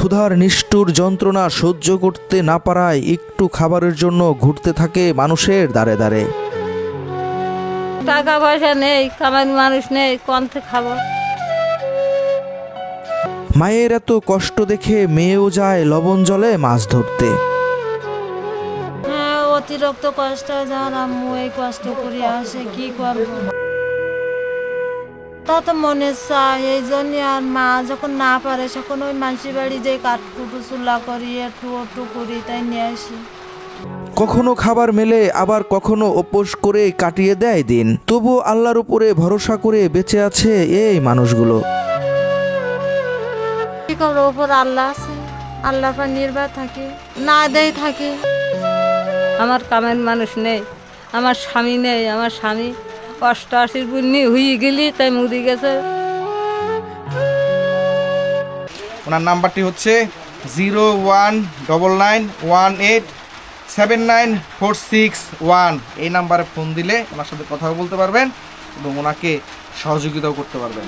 ক্ষুধার নিষ্ঠুর যন্ত্রণা সহ্য করতে না পারায় একটু খাবারের জন্য ঘুরতে থাকে মানুষের দ্বারে দ্বারে। টাকা পয়সা নেই, কামাই মানুষ নেই, কোনতে খাবো। মায়ের এত কষ্ট দেখে মেয়েও যায় লবণ জলে মাছ ধরতে। হ্যাঁ, অতিরিক্ত কষ্ট যখন আম্মু এই কষ্ট করে আসে, কি করবো। তা তো মনে চায়, এই জন্য আর মা যখন না পারে তখন ওই মানসি বাড়ি যে কাঠকুটু চুলা করি একটু করি তাই নিয়ে আসি। কখনো খাবার মেলে, আবার কখনো উপোস করে কাটিয়ে দেয় দিন। তবু আল্লাহর উপরে ভরসা করে বেঁচে আছে এই মানুষগুলো। কি করবো, ওপর আল্লাহ আছে, আল্লাহর পর নির্ভর থাকি, না দেয় থাকি। আমার কামের মানুষ নেই, আমার স্বামী নেই, আমার স্বামী 88 বুন্নি হয়ে গেলি তাই মুদি গেছে। ওনার নাম্বারটি হচ্ছে 0199187946 এই নাম্বারে ফোন দিলে ওনার সাথে কথাও বলতে পারবেন এবং ওনাকে সহযোগিতাও করতে পারবেন।